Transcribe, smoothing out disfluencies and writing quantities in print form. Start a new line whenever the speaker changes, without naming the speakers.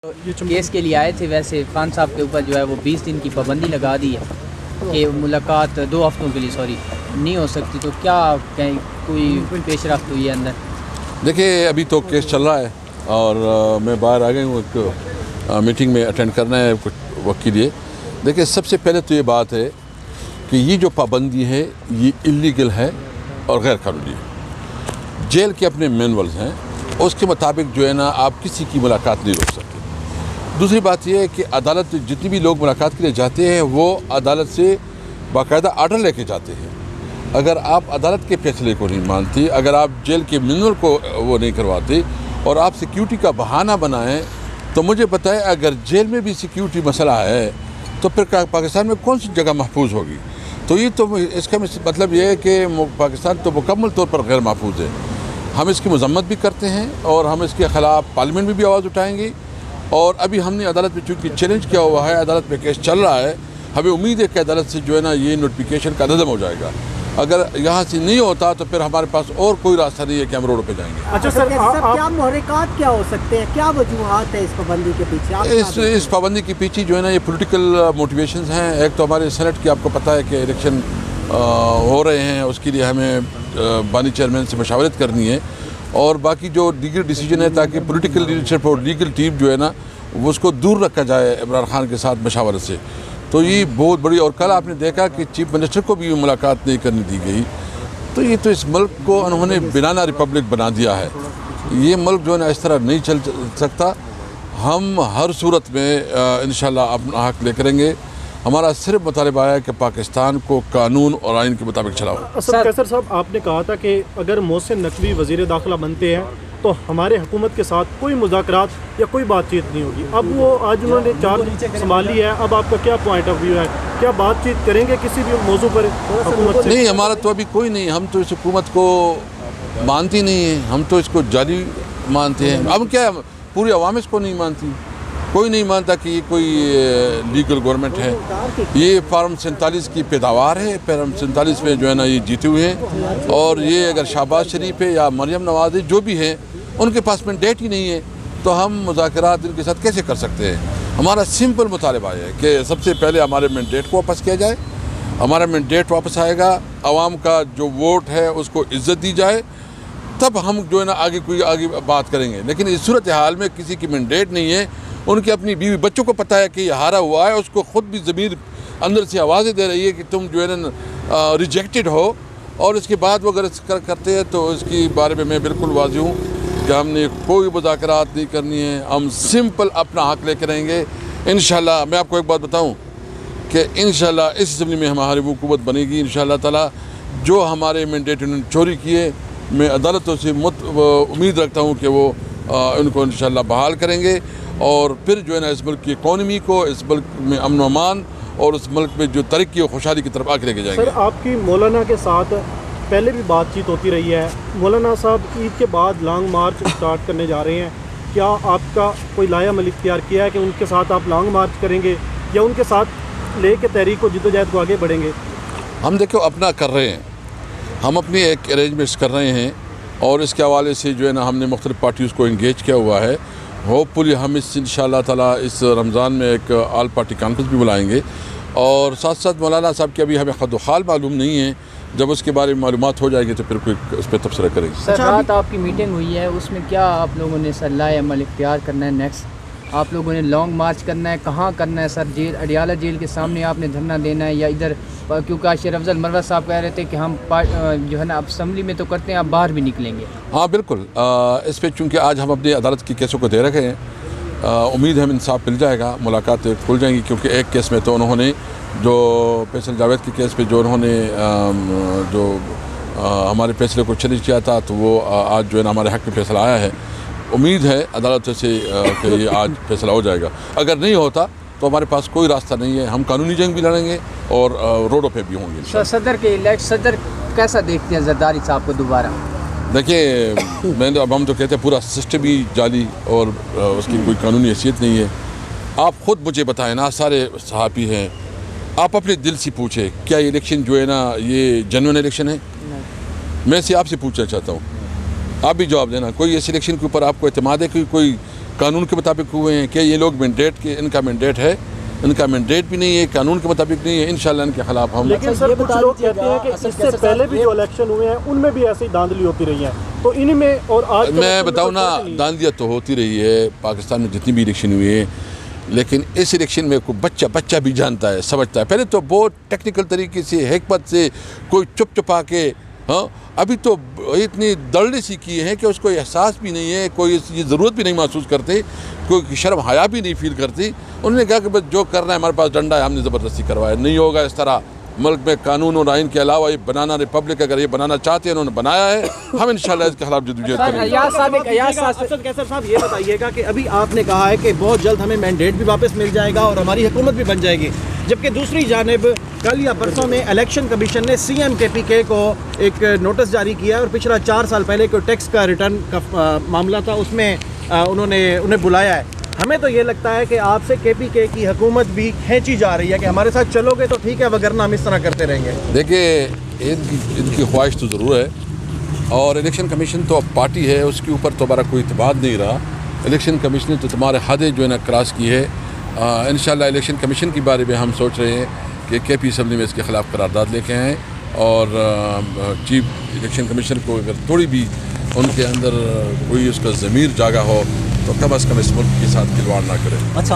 Case के लिए आए थे। वैसे खान साहब के ऊपर जो है वो 20 दिन की पाबंदी लगा दी है कि मुलाकात 2 हफ्तों के लिए नहीं हो सकती। तो क्या कहीं कोई पेशरफ्त हुई है अंदर?
देखिए, अभी तो केस चल रहा है और मैं बाहर आ गई हूँ, एक मीटिंग में अटेंड करना है कुछ वक्त के लिए। देखिए, सबसे पहले तो ये बात है कि ये जो पाबंदी है ये इलीगल है और गैर कानूनी है। जेल के अपने मैनुअल्स हैं, उसके मुताबिक जो है ना आप किसी की मुलाकात नहीं रोक सकते। दूसरी बात यह है कि अदालत जितनी भी लोग मुलाकात के लिए जाते हैं वो अदालत से बाकायदा आर्डर लेके जाते हैं। अगर आप अदालत के फैसले को नहीं मानती, अगर आप जेल के मैनुअल को वो नहीं करवाते और आप सिक्योरिटी का बहाना बनाएं, तो मुझे पता है अगर जेल में भी सिक्योरिटी मसला है तो फिर पाकिस्तान में कौन सी जगह महफूज होगी। तो ये तो इसका मतलब ये है कि पाकिस्तान तो मुकम्मल तौर पर गैर महफूज है। हम इसकी मजम्मत भी करते हैं और हम इसके ख़िलाफ़ पार्लियामेंट में भी आवाज़ उठाएंगे। और अभी हमने अदालत में चूँकि चैलेंज किया हुआ है, अदालत में केस चल रहा है, हमें उम्मीद है कि अदालत से जो है ना ये नोटिफिकेशन का नज़म हो जाएगा। अगर यहाँ से नहीं होता तो फिर हमारे पास और कोई रास्ता नहीं है कि हम रोड पे जाएंगे।
अच्छा सर, क्या मुहर्रिकात क्या हो सकते हैं, क्या वजूहात है इस पाबंदी के पीछे?
इस पाबंदी के पीछे जो है ना ये पॉलिटिकल मोटिवेशंस हैं। एक तो हमारे सेनेट की आपको पता है कि इलेक्शन हो रहे हैं, उसके लिए हमें बानी चेयरमैन से मशावरत करनी है और बाकी जो लीगल डिसीजन है ताकि पॉलिटिकल लीडरशिप और लीगल टीम जो है ना वो उसको दूर रखा जाए इमरान खान के साथ मशावरत से। तो ये बहुत बड़ी, और कल आपने देखा कि चीफ मिनिस्टर को भी मुलाकात नहीं करने दी गई। तो ये तो इस मुल्क को उन्होंने बनाना रिपब्लिक बना दिया है। ये मुल्क जो है ना इस तरह नहीं चल सकता। हम हर सूरत में इंशाल्लाह अपना हक ले करेंगे। हमारा सिर्फ मुतालिबा है कि पाकिस्तान को कानून और आइन के मुताबिक चलाओ।
सर कैसर साहब, आपने कहा था कि अगर मोहसिन नकवी वज़ीर दाखिला बनते हैं तो हमारे हुकूमत के साथ कोई मुज़ाकरात या कोई बातचीत नहीं होगी। अब वो आज उन्होंने चार्ज संभाली है, अब आपका क्या पॉइंट ऑफ व्यू है? क्या बातचीत करेंगे किसी भी मौजू पर हुकूमत से?
नहीं, हमारा तो अभी कोई नहीं। हम तो इस हुकूमत को मानती नहीं है, हम तो इसको जाली मानते हैं। अब क्या, पूरी अवाम इसको नहीं मानती, कोई नहीं मानता कि ये कोई लीगल गवर्नमेंट है। ये फार्म 47 की पैदावार है। फार्म 47 में जो है ना ये जीते हुए हैं और ये अगर शहबाज शरीफ है या मरियम नवाज जो भी हैं उनके पास मैंडेट ही नहीं है, तो हम मुज़ाकरात इनके साथ कैसे कर सकते हैं? हमारा सिंपल मुतालिबा है कि सबसे पहले हमारे मैंडेट को वापस किया जाए। हमारा मैंडेट वापस आएगा, आवाम का जो वोट है उसको इज़्ज़त दी जाए, तब हम जो है ना आगे बात करेंगे। लेकिन इस सूरत हाल में किसी की मैंडेट नहीं है, उनकी अपनी बीवी बच्चों को पता है कि ये हारा हुआ है, उसको ख़ुद भी ज़मीर अंदर से आवाज़ें दे रही है कि तुम जो है ना रिजेक्टेड हो, और इसके बाद वो अगर करते हैं तो इसके बारे में मैं बिल्कुल वाज़िह हूँ कि हमने कोई मुज़ाकरात नहीं करनी है। हम सिंपल अपना हक़ लेकर रहेंगे इंशाल्लाह। मैं आपको एक बात बताऊँ कि इंशाल्लाह इस ज़मीन में हमारी हुकूमत बनेगी इंशाल्लाह ताला। जो हमारे मैंडेट उन्होंने चोरी किए, मैं अदालतों से उम्मीद रखता हूँ कि वो उनको इंशाल्लाह बहाल करेंगे और फिर जो है ना इस मुल्क की इकॉनमी को, इस मुल्क में अमन व अमान और उस मुल्क में जो तरक्की और खुशहाली की तरफ आगे लेके जाएंगे।
सर, आपकी मौलाना के साथ पहले भी बातचीत होती रही है। मौलाना साहब ईद के बाद लॉन्ग मार्च स्टार्ट करने जा रहे हैं, क्या आपका कोई लायामल इख्तियार किया है कि उनके साथ आप लॉन्ग मार्च करेंगे या उनके साथ ले के तहरीक को जिद्दोजहद को आगे बढ़ेंगे? हम
देखो अपना कर रहे हैं, हम अपनी एक अरेंजमेंट्स कर रहे हैं और इसके हवाले से जो है ना हमने मुख्तलिफ पार्टीज़ को इंगेज किया हुआ है। होपफुली हम इस इंशाल्लाह ताला इस रमज़ान में एक आल पार्टी कॉन्फ्रेंस भी बुलाएंगे और साथ साथ मौलाना साहब की अभी हमें खद खाल मालूम नहीं है, जब उसके बारे में मालूमात हो जाएगी तो फिर कोई उस पर तबसरा करेंगे।
सर, रात आपकी मीटिंग हुई है, उसमें क्या आप लोगों ने सलाह अमल इख्तियार करना है? नेक्स्ट आप लोगों ने लॉन्ग मार्च करना है, कहाँ करना है सर? जेल, अडियाला जेल के सामने आपने धरना देना है या इधर? क्योंकि आज शेर अफजल मरवत साहब कह रहे थे कि हम जो है ना असम्बली में तो करते हैं, आप बाहर भी निकलेंगे।
हाँ बिल्कुल, इस पर चूँकि आज हम अपनी अदालत की केसों को दे रखे हैं, उम्मीद है इंसाफ मिल जाएगा, मुलाकात खुल जाएंगी। क्योंकि एक केस में तो उन्होंने जो फैसल जावेद के केस पे जो उन्होंने हमारे फैसले को चैलेंज किया था, तो वो आज जो है ना हमारे हक़ में फैसला आया है। उम्मीद है अदालत से कि ये आज फैसला हो जाएगा। अगर नहीं होता तो हमारे पास कोई रास्ता नहीं है, हम कानूनी जंग भी लड़ेंगे और रोडों पे भी होंगे।
सदर कैसा देखते हैं जरदारी साहब को दोबारा?
देखिए, मैंने अब हम तो कहते हैं पूरा सिस्टम ही जाली और उसकी कोई कानूनी हैसियत नहीं है। आप ख़ुद मुझे बताएं ना, सारे सहाफ़ी हैं, आप अपने दिल से पूछे क्या ये इलेक्शन जो है ना ये जेन्युइन इलेक्शन है? मैं से आपसे पूछना चाहता हूँ, आप भी जवाब देना। कोई इस इलेक्शन के ऊपर आपको एतमाद है कि कोई कानून के मुताबिक हुए हैं? क्या ये लोग मैंडेट के, इनका मैंडेट है? इनका मैंडेट भी नहीं है, कानून के मुताबिक नहीं है। इंशाल्लाह इनके खिलाफ हम।
लेकिन सर कुछ लोग कहते हैं कि इससे पहले भी जो इलेक्शन हुए हैं उनमें भी ऐसी धांधली होती रही है, तो इनमें और आज
मैं बताऊँ ना, धांधलियाँ तो होती रही है पाकिस्तान में जितनी भी इलेक्शन हुई है, लेकिन इस इलेक्शन में कोई बच्चा भी जानता है, समझता है। पहले तो बहुत टेक्निकल तरीके से, हिकमत से, कोई चुप चुपा के, हाँ, अभी तो इतनी दर्द सी की है कि उसको एहसास भी नहीं है, कोई ये ज़रूरत भी नहीं महसूस करते, कोई शर्म हया भी नहीं फील करती। उन्होंने कहा कि बस जो करना है हमारे पास डंडा है, हमने ज़बरदस्ती करवाया। नहीं होगा इस तरह। मुल्क में कानून और आइन के अलावा ये बनाना रिपब्लिक अगर ये बनाना चाहते हैं, उन्होंने बनाया है, हम इंशाल्लाह इसके खिलाफ जद्दोजहद करेंगे।
कैसर साहब ये बताइएगा कि अभी आपने कहा है कि बहुत जल्द हमें मैंडेट भी वापस मिल जाएगा और हमारी हुकूमत भी बन जाएगी, जबकि दूसरी जानिब कल या परसों में इलेक्शन कमीशन ने CM KPK को एक नोटिस जारी किया और पिछला 4 साल पहले कोई टैक्स का रिटर्न का मामला था, उसमें उन्हें बुलाया है। हमें तो ये लगता है कि आपसे KPK की हुकूमत भी खींची जा रही है कि हमारे साथ चलोगे तो ठीक है, वगरना हम इस तरह करते रहेंगे।
देखिए, इनकी ख्वाहिश तो ज़रूर है, और इलेक्शन कमीशन तो अब पार्टी है, उसके ऊपर तो हमारा कोई इत्मीनान नहीं रहा। इलेक्शन कमीशन ने तो तुम्हारे हदें जो है ना क्रॉस की है। इंशाल्लाह इलेक्शन कमीशन के बारे में हम सोच रहे हैं कि KP असम्बली में इसके ख़िलाफ़ करारदाद लेके आएँ, और चीफ इलेक्शन कमीशन को अगर थोड़ी भी उनके अंदर कोई उसका ज़मीर जागा हो तो कम अज़ कम इस मुल्क के साथ खिलवाड़ ना करें।
अच्छा,